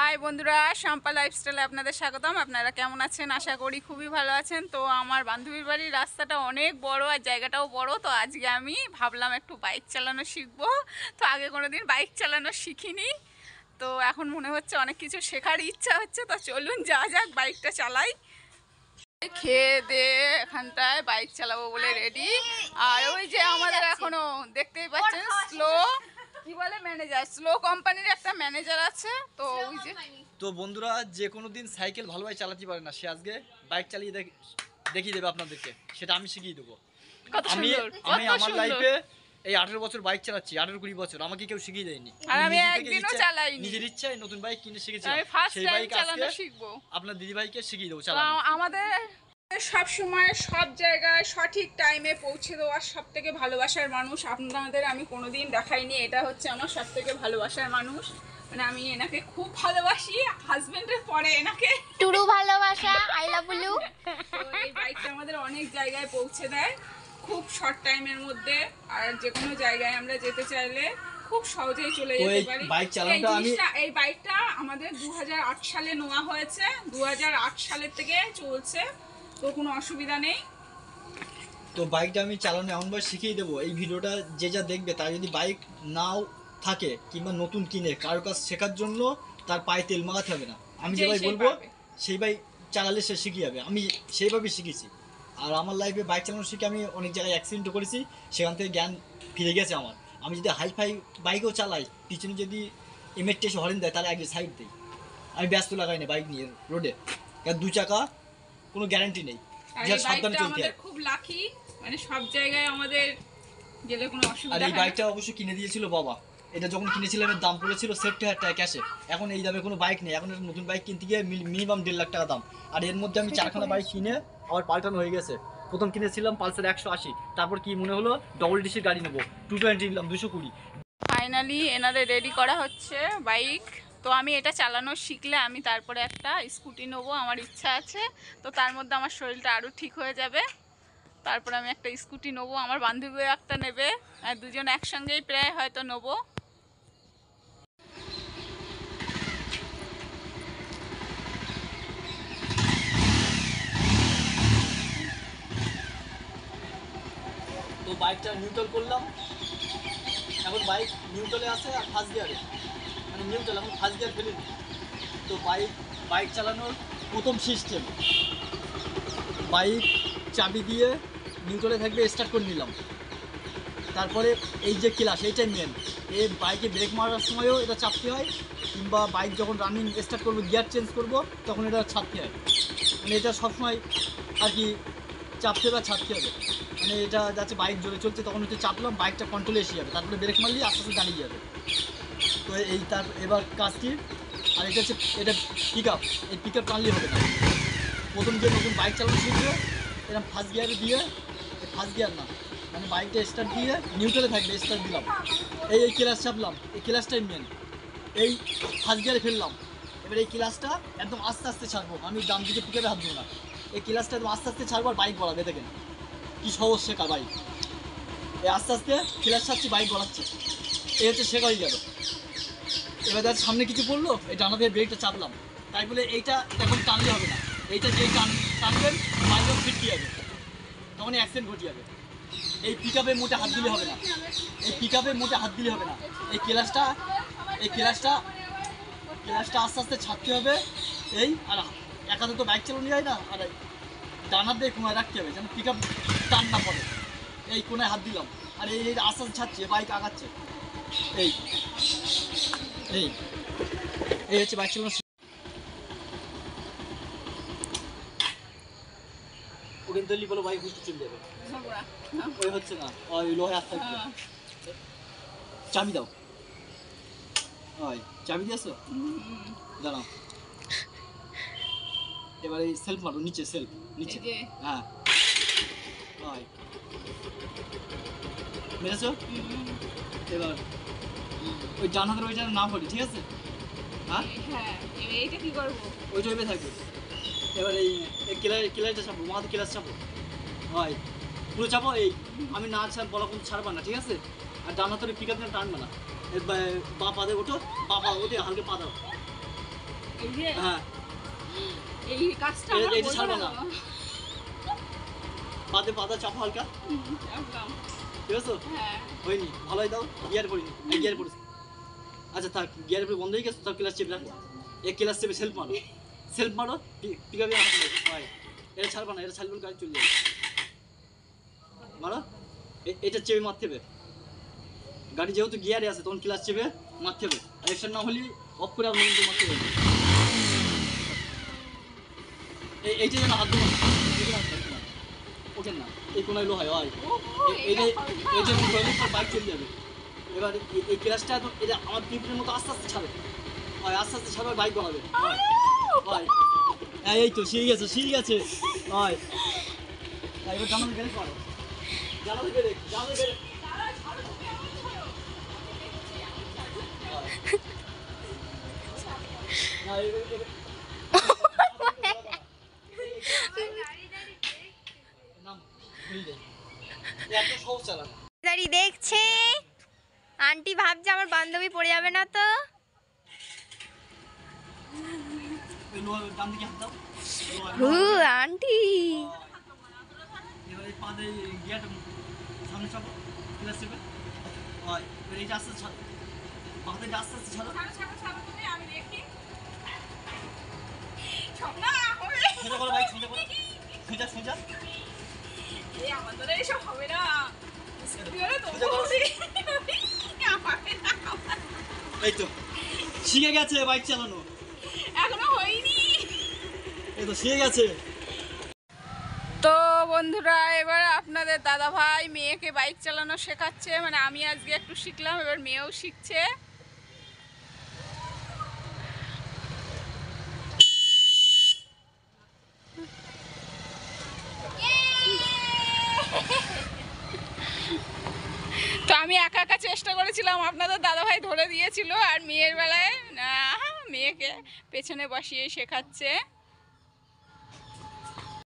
High বন্ধুরা, শম্পা লাইফস্টাইলে আপনাদের স্বাগতম। আপনারা কেমন আছেন? আশা করি খুবই ভালো আছেন। তো আমার বান্ধবীর বাড়ির রাস্তাটা অনেক বড় আর জায়গাটাও বড়। তো আজকে আমি ভাবলাম একটু বাইক চালানো শিখবো। তো আগে কোনো দিন বাইক চালানো শিখিনি, তো এখন মনে হচ্ছে অনেক কিছু শেখার ইচ্ছা হচ্ছে। তো চলুন যা যাক, বাইকটা চালাই। খেয়ে দিয়ে এখানটায় বাইক চালাবো বলে রেডি। আর ওই যে আমাদের এখনো দেখতেই পাচ্ছেন স্লো, কি বলে ম্যানেজার, স্লো কোম্পানির একটা ম্যানেজার আছে। তো ওই যে তো বন্ধুরা, যে কোনো দিন সাইকেল ভালোভাবে চালাতে পারে না, সে আজকে বাইক চালিয়ে দেখিয়ে দেবে আপনাদেরকে, সেটা আমি শিখিয়ে দেবো। কত আমি সুন্দর, আমি কত আমার সুন্দর। লাইফে এই 18 বছর বাইক চালাচ্ছি, 18-20 বছর আমাকে কেউ শিখিয়ে দেয়নি। আর আমি নিজে থেকে একদিনও চালাইনি। নিজের ইচ্ছায় নতুন বাইক কিনে শিখেছি। আমি ফার্স্ট সেই টাইম বাইক চালানো আজকে শিখবো। আপনার দিদি ভাইকে শিখিয়ে দেবো তো চালানো। আমাদের সব সময় সব জায়গায় সঠিক টাইমে পৌঁছে দেওয়ার সব থেকে ভালোবাসার মানুষ আপনাদের আমি কোনোদিন দেখাইনি। এটা হচ্ছে আমার সব থেকে ভালোবাসার মানুষ, মানে আমি এনাকে খুব ভালোবাসি। হাজবেন্ডের পরে এনাকে টুরু ভালোবাসা, আই লাভ ইউ। তো এই বাইকটা আমাদের অনেক জায়গায় পৌঁছে দেয় খুব শর্ট টাইমের মধ্যে। আর যে কোনো জায়গায় আমরা যেতে চাইলে খুব সহজেই চলে যেতে পারি। এই বাইকটা আমাদের 2008 সালে নেওয়া হয়েছে, 2008 সালের থেকে চলছে, তো কোনো অসুবিধা নেই। তো বাইকটা আমি চালানো এমনভাবে শিখিয়ে দেবো, এই ভিডিওটা যে যা দেখবে তার যদি বাইক নাও থাকে কিংবা নতুন কিনে কারো কাছ শেখার জন্য তার পায়ে তেল মাখাতে হবে না। আমি যে ভাই বলবো সেই বাইক চালালে সে শিখে যাবে। আমি সেইভাবে শিখেছি। আর আমার লাইফে বাইক চালানো শিখে আমি অনেক জায়গায় অ্যাক্সিডেন্টও করেছি, সেখান থেকে জ্ঞান ফিরে গেছে আমার। আমি যদি হাইফাই বাইকও চালাই, পিছনে যদি এমএট এসে হরেন দেয় তাহলে আগে সাইড দিই। আমি ব্যস্ত লাগাই না বাইক নিয়ে রোডে, কারণ 2 চাকা কোনো গ্যারান্টি নেই। আমাদের খুব লাকি, মানে সব জায়গায় আমাদের গেলে কোনো অসুবিধা আর হয় এই না। বাইকটা অবশ্য কিনে দিয়েছিল বাবা। এটা যখন কিনেছিলাম এর দাম পড়েছিল 70,000 টাকা ক্যাশে। এখন এই দামে কোনো বাইক নেই। এখন নতুন বাইক কিনতে গিয়ে মিনিমাম 1.5 লাখ টাকা দাম। আর এর মধ্যে আমি 4খানা বাইক কিনে আবার পাল্টানো হয়ে গেছে। প্রথম কিনেছিলাম পালসার 180, তারপর কি মনে হলো ডবল ডিসির গাড়ি নেবো, 220 নিলাম 220। ফাইনালি এনাদের রেডি করা হচ্ছে বাইক। তো আমি এটা চালানো শিখলে আমি তারপরে একটা স্কুটি নেবো, আমার ইচ্ছা আছে। তো তার মধ্যে আমার শরীরটা আরও ঠিক হয়ে যাবে। তারপরে আমি একটা স্কুটি নেবো, আমার বান্ধবীও একটা নেবে, আর দুজন একসঙ্গেই প্রায় হয়তো নেবো। তো বাইকটা নিউট্রাল করলাম। এখন বাইক নিউট্রালে আছে আর ফার্স্ট গিয়ারে, মানে নিউট্রাল, এখন ফার্স্ট গিয়ার ফেলিনি। তো বাইক চালানোর প্রথম সিস্টেম, বাইক চাবি দিয়ে নিউট্রালে থাকবে, স্টার্ট করে নিলাম। তারপরে এই যে ক্লাচ, এইটাই মেন। এই বাইকে ব্রেক মারার সময়ও এটা চাপতে হয়, কিংবা বাইক যখন রানিং স্টার্ট করবো, গিয়ার চেঞ্জ করব, তখন এটা ছাড়তে হয়। মানে এটা সবসময় আর কি চাপতে বা ছাড়তে হবে। মানে এটা যাচ্ছে বাইক জোরে চলছে, তখন হচ্ছে চাপলাম, বাইকটা কন্ট্রোলে এসে যাবে, তারপরে ব্রেক মারলে আস্তে আস্তে দাঁড়িয়ে যাবে। তো এই তার এবার কাজটি। আর এটা হচ্ছে এটা পিক আপ, এই পিক আপ টানলে হবে না। প্রথম যে নতুন বাইক চালানো শিখবে এরকম ফার্স্ট গিয়ারে দিয়ে, ফার্স্ট গিয়ার না, মানে বাইকটা স্টার্ট দিয়ে নিউট্রালে থাকবে, স্টার্ট দিলাম, এই ক্লাচ চাপলাম, এই ক্লাচটাই মেন। এই ফার্স্ট গিয়ারে ফেললাম, এবার এই ক্লাচটা একদম আস্তে আস্তে ছাড়বো, আমি ডান দিকে পিকআপে হাত দেবো না। এই ক্লাচটা একদম আস্তে আস্তে ছাড়বো আর বাইক গড়াবে। দেখেন কি সহজ শেখা বাইক। এই আস্তে আস্তে ক্লাচ ছাড়ছি, বাইক গড়াচ্ছে, এই হচ্ছে শেখা হয়ে গেল। এবার যার সামনে কিছু পড়লো, এই ডানা দিয়ে ব্রেকটা চাপলাম, তাই বলে এইটা এখন টানলে হবে না। এইটা যেই টানবেন বাইক ফিটকে যাবে, তখন অ্যাক্সিডেন্ট ঘটে যাবে। এই পিক আপে মোটে হাত দিলে হবে না, এই পিক আপে মোটে হাত দিলে হবে না। এই ক্লাচটা আস্তে আস্তে ছাড়তে হবে। এই আর একাতে তো বাইক চালানো যায় না, আর ডানার দিয়ে কোনায় রাখতে হবে যেন পিক আপ টান না পড়ে। এই কোনায় হাত দিলাম, আর এই আস্তে আস্তে ছাড়ছে, বাইক আগাচ্ছে। এই এই এই হচ্ছে বাইক চালানো। ওখান থেকে বলো বাইক ঘুরতে চলে যাবে, ওই হচ্ছে না, ওই লোহে আসতে থাকবে। চাবি দাও, ওই চাবি দিয়েছো, দাঁড়াও। এবার এই সেলফ মারো, নিচে সেলফ, নিচে, হ্যাঁ ওই মেরেছো। এবার ওই ডান হাতের ওইটা না পড়ি, ঠিক আছে? হ্যাঁ এইটা কি করবো, ওইটা ওইভাবে থাকবে। এবার এই ক্লাচটা চাপো, মাথাতে ক্লাচ চাপো, হয় পুরো চাপো। এই আমি না বলা কোনো ছাড়বা না, ঠিক আছে? আর ডান হাতের পিক আপ টানবে না। বা পা দিয়ে ওঠো, পা ওঠে হালকা পা দাও, এই যে হ্যাঁ এই কাজটা এই- আমার এইটা বলবো ছাড়বো না না। পাতা চাপা হালকা, একদম ঠিক আছে? হ্যাঁ হয়নি, ভালোই দাও, গিয়ার পড়িনি, এই গিয়ার পড়েছে। আচ্ছা থাক, গিয়ার পরে বন্ধ হয়ে গেছে, তার ক্লাস চেপে রাখো। এই ক্লাস চেপে সেলফ মারো, পিক আপে হয়। এটা ছাড়বা না, এটা ছাড়লে গাড়ি চলে যাবে। মারো, এটা চেপে মারতে হবে। গাড়ি যেহেতু গিয়ারে আছে তখন ক্লাস চেপে মারতে হবে। আর এক্সট্রা না হলে অফ করে আপনার কিন্তু মারতে হবে। এইটা যেন হাত দেবো না, ওঠেন না, এই কোনায় লো হয় হয়। এইটা বাইক চলে যাবে। এবার এই ক্লাসটা তো এটা আমার পিঁপড়ের মতো আস্তে আস্তে ছাড়ে হয়, আস্তে আস্তে ছাড়বে, বাইক বাড়াবে হয় হয়। হ্যাঁ এই তো শিখে গেছে হয়। এবার জানাতে বেড়ে করো, জানাতে বেড়ে না নাম ভুল দেয়, এত সহজ চালানো। দাঁড়িয়ে দেখছে আন্টি ভাবছে আমার বান্ধবী পড়ে যাবে না তো। ডান দিকে হাত দাও। হু আন্টি এবার এই পা দিয়ে গিয়ারটা সামনে চাপো, ক্লাস চেপে হয়। এবার এইটা আস্তে আস্তে ছাড়ো, পাতে আস্তে আস্তে ছাড়ো। তুমি আমি দেখি স্বপ্না সোজা করো বাইক, সোজা করো, সোজা এই আমাদের এইসব হবে না এই তো শিখে গেছে বাইক চালানো, এখনো হয়নি। এই তো শিখে গেছে। তো বন্ধুরা এবার আপনাদের দাদা ভাই মেয়েকে বাইক চালানো শেখাচ্ছে, মানে আমি আজকে একটু শিখলাম, এবার মেয়েও শিখছে। তো আমি একা একা চেষ্টা করেছিলাম, আপনাদের দাদাভাই ধরে দিয়েছিল, আর মেয়ের বেলায় মেয়েকে পেছনে বসিয়ে শেখাচ্ছে।